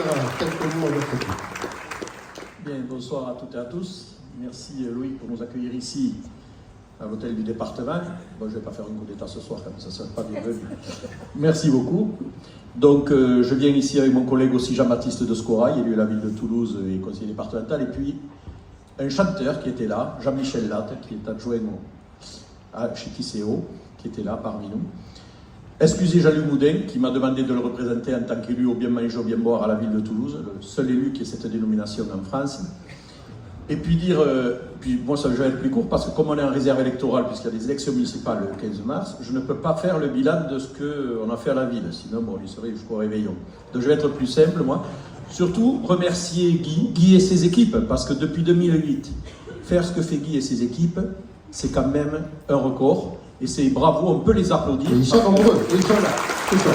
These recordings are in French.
Quelques mots à votre tour. Bien, bonsoir à toutes et à tous. Merci Louis pour nous accueillir ici à l'hôtel du département. Bon, je ne vais pas faire un coup d'état ce soir, comme ça ne sera pas bienvenu. Merci beaucoup. Donc, je viens ici avec mon collègue aussi Jean-Baptiste de Scorail, élu de la ville de Toulouse et conseiller départemental, et puis un chanteur qui était là, Jean-Michel Latte, qui est adjoint chez Tisséo, qui était là parmi nous. Excusez Jean-Luc Moudin, qui m'a demandé de le représenter en tant qu'élu au bien manger, au bien boire à la ville de Toulouse, le seul élu qui ait cette dénomination en France. Et puis puis moi ça va être plus court parce que comme on est en réserve électorale, puisqu'il y a des élections municipales le 15 mars, je ne peux pas faire le bilan de ce qu'on a fait à la ville, sinon bon, il serait jusqu'au réveillon. Donc je vais être plus simple, moi. Surtout remercier Guy et ses équipes, parce que depuis 2008, faire ce que fait Guy et ses équipes, c'est quand même un record. Et c'est bravo, on peut les applaudir. Ils sont nombreux, ils sont là, c'est ça.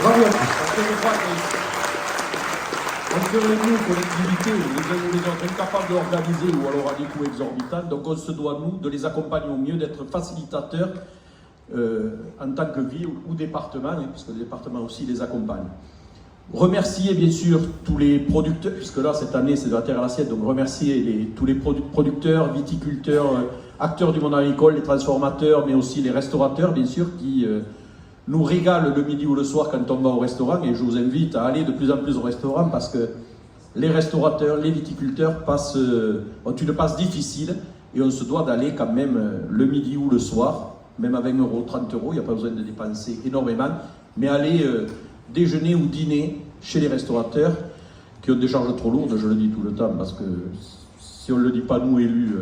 Bravo à tous. Parce que je crois qu'on serait nous, collectivité, les autres incapables d'organiser ou alors à des coûts exorbitants, donc on se doit, nous, de les accompagner au mieux, d'être facilitateurs en tant que ville ou département, puisque le département aussi les accompagne. Remercier bien sûr tous les producteurs, puisque là cette année c'est de la terre à l'assiette, donc remercier tous les producteurs, viticulteurs, acteurs du monde agricole, les transformateurs, mais aussi les restaurateurs bien sûr, qui nous régalent le midi ou le soir quand on va au restaurant, et je vous invite à aller de plus en plus au restaurant parce que les restaurateurs, les viticulteurs ont une passe difficile et on se doit d'aller quand même le midi ou le soir, même à 20 €, 30 €, il n'y a pas besoin de dépenser énormément, mais aller déjeuner ou dîner chez les restaurateurs qui ont des charges trop lourdes, je le dis tout le temps, parce que si on ne le dit pas nous élus,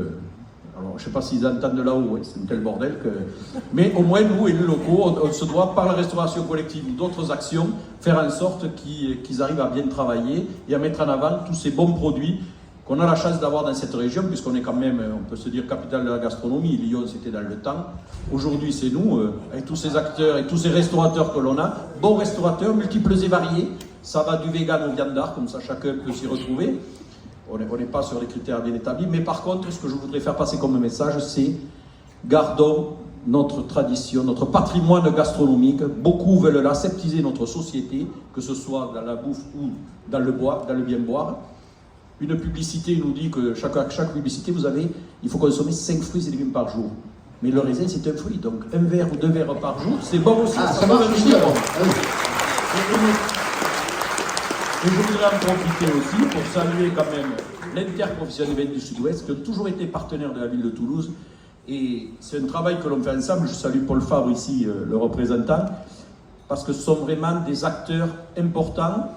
alors je ne sais pas s'ils entendent de là-haut, c'est un tel bordel que... Mais au moins nous, élus locaux, on se doit, par la restauration collective ou d'autres actions, faire en sorte qu'ils arrivent à bien travailler et à mettre en avant tous ces bons produits qu'on a la chance d'avoir dans cette région, puisqu'on est quand même, on peut se dire, capitale de la gastronomie. Lyon, c'était dans le temps. Aujourd'hui, c'est nous, avec tous ces acteurs et tous ces restaurateurs que l'on a. Bons restaurateurs, multiples et variés. Ça va du vegan au viandard, comme ça chacun peut s'y retrouver. On n'est pas sur les critères bien établis. Mais par contre, ce que je voudrais faire passer comme message, c'est gardons notre tradition, notre patrimoine gastronomique. Beaucoup veulent l'aseptiser notre société, que ce soit dans la bouffe ou dans le boire, dans le bien boire. Une publicité nous dit que chaque publicité, il faut consommer 5 fruits et légumes par jour. Mais le raisin, c'est un fruit, donc un verre ou 2 verres par jour, c'est bon aussi. Ah, ça marche aussi alors. Et je voudrais en profiter aussi pour saluer quand même l'interprofessionnel des Vins du Sud-Ouest, qui ont toujours été partenaires de la ville de Toulouse. Et c'est un travail que l'on fait ensemble. Je salue Paul Fabre ici, le représentant, parce que ce sont vraiment des acteurs importants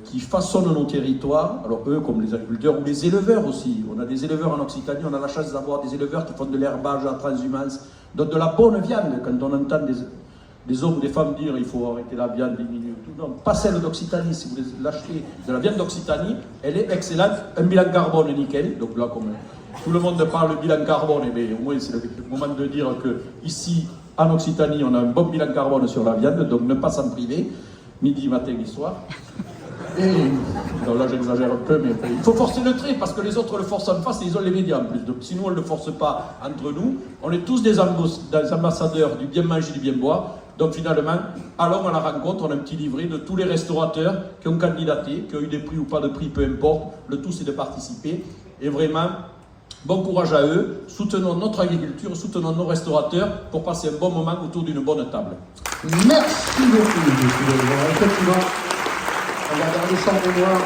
qui façonnent nos territoires, alors eux comme les agriculteurs ou les éleveurs aussi. On a des éleveurs en Occitanie, on a la chance d'avoir des éleveurs qui font de l'herbage à transhumance, donc de la bonne viande. Quand on entend des hommes ou des femmes dire il faut arrêter la viande, diminuer tout, non, pas celle d'Occitanie. Si vous l'achetez de la viande d'Occitanie, elle est excellente, un bilan carbone nickel. Donc là, comme tout le monde parle de bilan carbone, au moins c'est le moment de dire que ici en Occitanie, on a un bon bilan carbone sur la viande, donc ne pas s'en priver, midi, matin et soir. Et, non, là j'exagère un peu, mais il faut forcer le trait parce que les autres le forcent en face et ils ont les médias en plus. Donc si nous on ne le force pas entre nous, on est tous des ambassadeurs du bien manger, du bien boire. Donc finalement, allons à la rencontre, on a un petit livret de tous les restaurateurs qui ont candidaté, qui ont eu des prix ou pas de prix, peu importe. Le tout c'est de participer. Et vraiment, bon courage à eux, soutenons notre agriculture, soutenons nos restaurateurs pour passer un bon moment autour d'une bonne table. Merci beaucoup, monsieur. Effectivement, on va garder ça en mémoire.